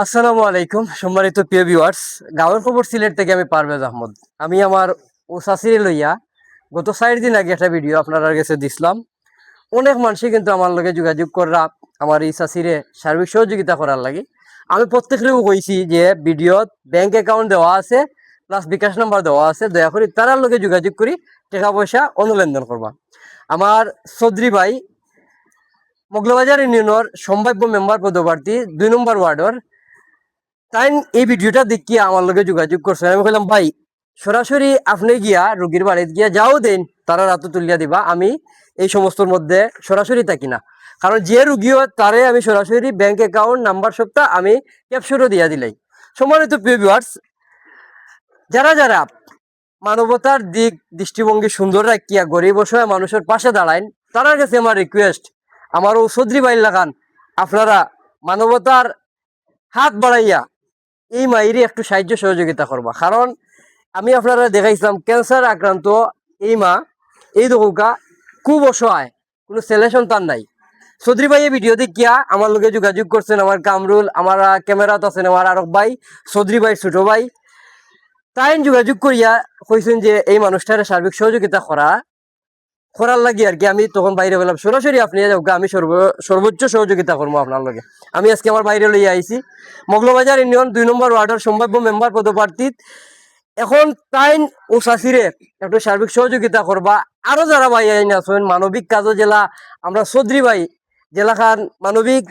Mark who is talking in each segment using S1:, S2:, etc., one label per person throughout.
S1: আসসালামু আলাইকুম সম্মানিত প্রিয় ভিউয়ার্স। গাঁওয়ের খবর সিলেট থেকে আমি পারভেজ আহমদ। আমি আমার ও চাচিরে লইয়া গত 4 দিন আগে একটা ভিডিও আপনার কাছে দিছিলাম। অনেক মানুষই কিন্তু আমার লগে যোগাযোগ করা আমার এই চাচিরে সার্বিক সহযোগিতা করার লাগে। আমি প্রত্যেকেও কইছি যে ভিডিওত ব্যাংক অ্যাকাউন্ট দেওয়া আছে প্লাস বিকাশ নাম্বার দেওয়া আছে, দয়া করে তারার লগে যোগাযোগ করি টাকা পয়সা অনুলেনদেন করবা। আমার চৌধুরী ভাই মগলবাজার ইউনিয়নের সম্ভাব্য মেম্বার পদপ্রার্থী 2 নম্বর ওয়ার্ডর, তাই এই ভিডিওটা দেখিয়ে আমার লগে যোগাযোগ করছে। আমি বললাম ভাই সরাসরি আপনি গিয়া রোগীর বাড়িতে গিয়া যাও দেন, তারা রাত তুলিয়া দিবা। আমি এই সমস্তর মধ্যে সরাসরি থাকি না, কারণ যে রুগীও তারে আমি সরাসরি ব্যাংক অ্যাকাউন্ট নাম্বার সবটা আমি ক্যাপচারও দিয়া দিলাই। সম্মানিত প্রিয় ভিউয়ার্স, যারা যারা মানবতার দিক দৃষ্টিভঙ্গি সুন্দর রাখিয়া গরিব অসহায় মানুষের পাশে দাঁড়ায়, তার কাছে আমার রিকোয়েস্ট, আমার ও চৌধুরী ভাই লাগান আপনারা মানবতার হাত বাড়াইয়া এই মাইরে একটু সাহায্য সহযোগিতা করবা। কারণ আমি আপনারা দেখাইছিলাম ক্যান্সার আক্রান্ত এই মা, এই দোকা খুব অসহায়, কোনো ছেলে সন্তান নাই। চৌধুরী ভাই এই ভিডিও দেখিয়া আমার লগে যোগাযোগ করছেন আমার কামরুল, আমার ক্যামেরাত আছেন আমার আরক ভাই, চৌধুরী ভাই ছোট ভাই। তাই যোগাযোগ করিয়া কইছেন যে এই মানুষটার সার্বিক সহযোগিতা করার লাগি আর কি। আমি তখন বাইরে বললাম সরাসরি আপনি যাওগা, আমি সর্বোচ্চ সহযোগিতা করবো আপনার লগে। আমি আজকে আমার বাইরে লইয়া আইছি মগলবাজার ইউনিয়ন 2 নম্বর ওয়ার্ডের সম্ভাব্য মেম্বার পদপ্রার্থী। এখন তাইন ও চাষিরে একটু সার্বিক সহযোগিতা করবা। আরো যারা ভাই আইন আছেন মানবিক কাজও জেলা, আমরা চৌধুরী ভাই জেলা খান মানবিক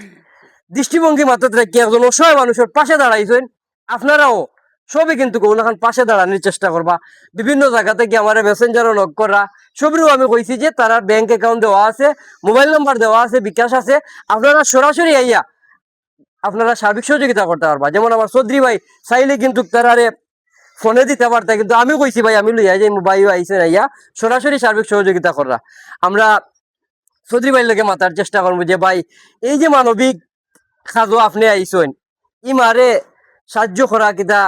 S1: দৃষ্টিভঙ্গি মাত্র রেখে একজন অসহায় মানুষের পাশে দাঁড়াইছেন, আপনারাও সবই কিন্তু কোনখান পাশে দাঁড়ানোর চেষ্টা করবা। বিভিন্ন জায়গা থেকে আমার মেসেঞ্জারও নক করা, সবরও আমি কইছি যে তারা ব্যাংক অ্যাকাউন্ট দেওয়া আছে, মোবাইল নাম্বার দেওয়া আছে, বিকাশ আছে, আপনারা সরাসরি আইয়া আপনারা সার্বিক সহযোগিতা করতে পারবা। যেমন আমার চৌধুরী ভাই চাইলে কিন্তু তারারে ফোনে দিতে পারতা, কিন্তু আমি কইছি ভাই আমি লইয়া যাই, ভাই আইসে আইয়া সরাসরি সার্বিক সহযোগিতা করা। আমরা চৌধুরী ভাই লোকে মাতার চেষ্টা করবো যে ভাই এই যে মানবিক কাজও আপনি আইসেন, ই মারে সাহায্য করা কিতা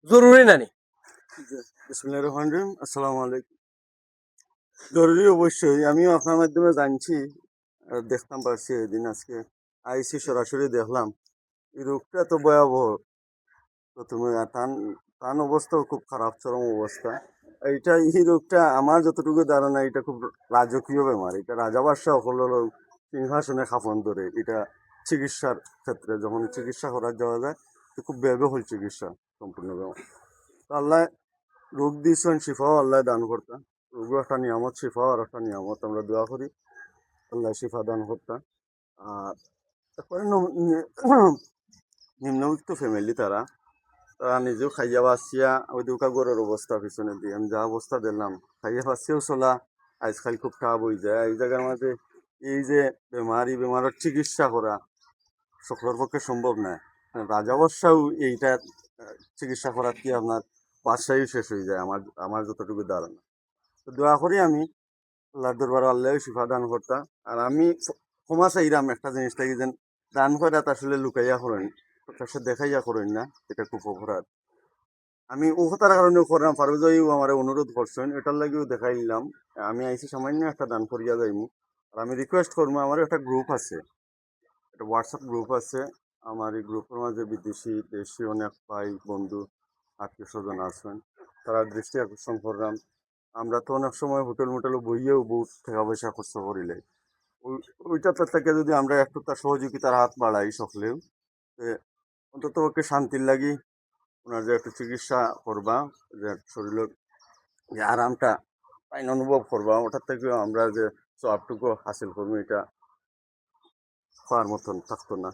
S1: জরুরি নানি?
S2: বিসমিল্লাহির রহমানির রহিম। আসসালামু আলাইকুম। জরুরি অবশ্যই, আমিও আপনার মাধ্যমে জানছি আর দেখতাম পারছি। এদিন আজকে আইসি সরাসরি দেখলাম এই রোগটা তো ভয়াবহ। প্রথমে টান টান অবস্থাও খুব খারাপ, চরম অবস্থা। এই রোগটা আমার যতটুকু ধারণা এটা খুব রাজকীয় বেমার। এটা রাজা বাদশাহ হলো সিংহাসনে খাপন ধরে। এটা চিকিৎসার ক্ষেত্রে যখন চিকিৎসা করা যাওয়া যায় তো খুব ব্যয়বহুল চিকিৎসা সম্পূর্ণ বেমার। তো আল্লাহ রোগ দিয়েছেন, শিফাও আল্লাহ দান করতা। রোগও একটা নিয়ামত, শিফাও আর একটা নিয়ামত। আমরা দোয়া করি আল্লাহ শিফা দান করতা। আর তারপরে নিম্নবিত্ত ফ্যামিলি তারা তারা নিজেও খাইয়া বাঁচিয়া ওই দুকা গড়ের অবস্থা পিছনে দিয়ে আমি যা অবস্থা দিলাম, খাইয়া বাঁচিয়েও চলা আজকাল খুব টাপ হয়ে যায়। এই জায়গার মাঝে এই যে বেমারের চিকিৎসা করা সকলের পক্ষে সম্ভব নয়। রাজাবর্ষাও এইটা চিকিৎসা করার কি আপনার বাদশাহী শেষ হয়ে যায় আমার আমার যতটুকু ধারণা। তো দোয়া করি আমি আল্লাহর দরবার আল্লাহ শিফা দান করতা। আর আমি ক্ষমা চাইলাম একটা জিনিস থেকে, যেন দান করে আসলে লুকাইয়া করেন, প্রকাশ্যে দেখাইয়া করেন না, এটা খুব অপরাধ। আমি ও কথার কারণে করলাম, পারভেজও আমার অনুরোধ করছেন, এটার লাগেও দেখাই নিলাম। আমি আইসি সামান্য একটা দান করিয়া যাইমু। আর আমি রিকোয়েস্ট করবো, আমার একটা গ্রুপ আছে, একটা হোয়াটসঅ্যাপ গ্রুপ আছে। আমার এই গ্রুপের মাঝে বিদেশি দেশি অনেক ভাই বন্ধু আত্মীয় স্বজন আছেন, তারা দৃষ্টি আকর্ষণ করলাম। আমরা তো অনেক সময় হোটেল মোটেলে বইয়েও বহুত টাকা পয়সা খরচ করিলে, ওইটা থেকে যদি আমরা একটু তার সহযোগিতার হাত বাড়াই সকলেও, অন্তত ওকে শান্তির লাগি ওনার যে একটু চিকিৎসা করবা, যে শরীরের যে আরামটা তাই অনুভব করবা, ওটার থেকেও আমরা যে সবটুকু হাসিল করবো এটা হওয়ার মতন থাকতো না।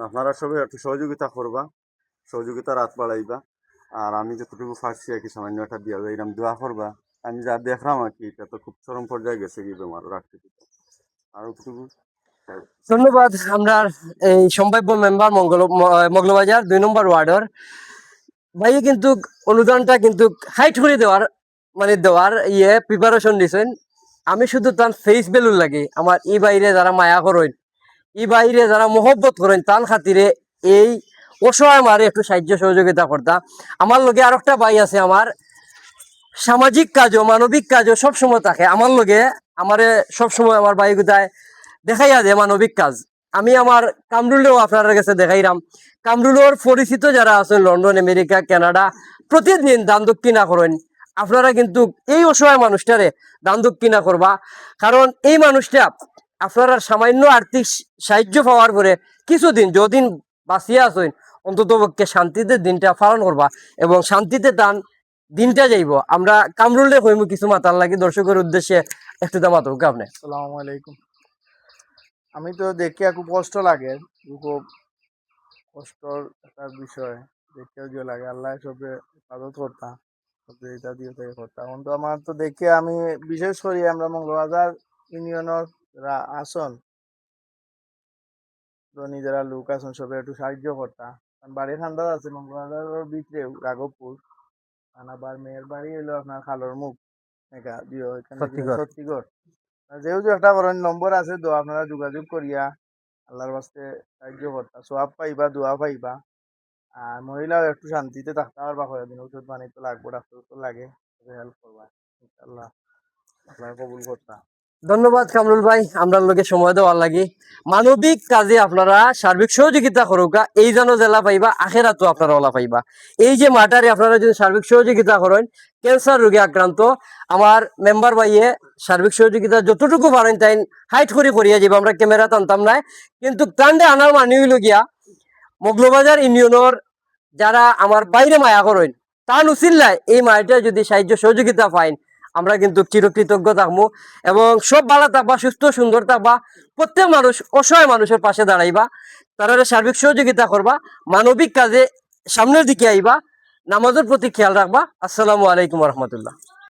S2: আপনারা সবাই একটু সহযোগিতা করবা, সহযোগিতার হাত বাড়াইবা। আর আমি যতটুকু পারছি আর কি সামান্য একটা দিয়া যায়, এরকম দোয়া করবা। আমি যা দেখলাম আর কি, এটা তো খুব চরম পর্যায়ে গেছে কি বেমার রাখতে। আর কতটুকু
S1: ধন্যবাদ। আমরা এই সম্ভাব্য মেম্বার মগলবাজার 2 নম্বর ওয়ার্ডের ভাই কিন্তু অনুদানটা কিন্তু হাইট করে দেওয়ার দেওয়ার প্রিপারেশন দিয়েছেন। আমি শুধু তার ফেস ভ্যালু লাগে আমার ই বাইরে যারা মায়া করেন, ই বাইরে যারা মহব্বত করেন, তার খাতিরে এই অসহায় মারে একটু সাহায্য সহযোগিতা করতা। আমার লগে আর একটা ভাই আছে, আমার সামাজিক কাজও মানবিক কাজও সবসময় থাকে আমার লগে, আমারে সবসময় আমার ভাই কোথায় দেখাইয়া দেয় মানবিক কাজ। আমি আমার কামরুলেও আপনার কাছে দেখাইলাম। কামরুলের পরিচিত যারা আছেন লন্ডন, আমেরিকা, কানাডা, প্রতিদিন দান দক্ষিণা করেন। আপনারা কিন্তু এই অসহায় মানুষটারে দান দক্ষিণা করবা, কারণ এই মানুষটা আপনারা সামান্য আর্থিক সাহায্য পাওয়ার পরে কিছুদিন যদিন বাঁচিয়ে আসেন, অন্তত পক্ষে শান্তিতে দিনটা পালন করবা এবং শান্তিতে দান দিনটা যাইব। আমরা কামরুলে হইমু কিছু মাতার লাগি দর্শকের উদ্দেশ্যে একটু দামাত হোক আপনি।
S3: আসসালামু আলাইকুম। আমি তো দেখিয়া খুব কষ্ট লাগে, খুব কষ্টর একটা বিষয়। দেখিয়া যে লাগে আল্লাহ সবে হেফাজত করতাম, সবে এটা দিয়ে থেকে করতাম। এখন তো আমার তো দেখিয়া আমি বিশেষ করি আমরা মঙ্গলবাজার ইউনিয়নের যারা আসন ধনী যারা লোক আছেন সবে একটু সাহায্য করতাম। কারণ বাড়ি খান্দার আছে মঙ্গলবাজারের ভিতরে রাঘবপুর, আর আবার মেয়ের বাড়ি হইলো আপনার খালর মুখ একা দিয়ে ওইখানে
S1: সত্যিকার।
S3: সত্যিগড়। যেহেতু একটা করেন নম্বর আছে তো আপনারা যোগাযোগ করিয়া আল্লাহর বাস্তে সাহায্য করতা, সোয়াব পাইবা, দোয়া পাইবা। আর মহিলাও একটু শান্তিতে থাকতে পারবা, কয়েকদিন ওষুধ পানি তো লাগবে, ডাক্তার তো লাগে, হেল্প করবা ইনশাল্লাহ, আল্লাহ কবুল করতা।
S1: ধন্যবাদ কামরুল ভাই, আমরা লোকে সময় দেওয়ার লাগি। মানবিক কাজে আপনারা সার্বিক সহযোগিতা করুকা, এই যেন জেলা পাইবা, আখেরাতো আপনারা ওলা পাইবা। এই যে মাটারে আপনারা যদি সার্বিক সহযোগিতা করেন, ক্যান্সার রোগে আক্রান্ত আমার মেম্বার ভাইয়ে সার্বিক সহযোগিতা যতটুকু পারেন তাই হাইট করে করিয়া যাবো, আমরা ক্যামেরা টানতাম নাই। কিন্তু টান্ডে আনার মানে হইল গিয়া মগলবাজার ইউনিয়নের যারা আমার বাইরে মায়া করেন, তা নুচিল্লায় এই মায়াটা যদি সাহায্য সহযোগিতা পাইন, আমরা কিন্তু চিরকৃতজ্ঞ থাকবো এবং সব ভালো থাকবা, সুস্থ সুন্দর থাকবা, প্রত্যেক মানুষ অসহায় মানুষের পাশে দাঁড়াইবা, তারা সার্বিক সহযোগিতা করবা, মানবিক কাজে সামনের দিকে আইবা, নামাজের প্রতি খেয়াল রাখবা। আসসালামু আলাইকুম রহমতুল্লাহ।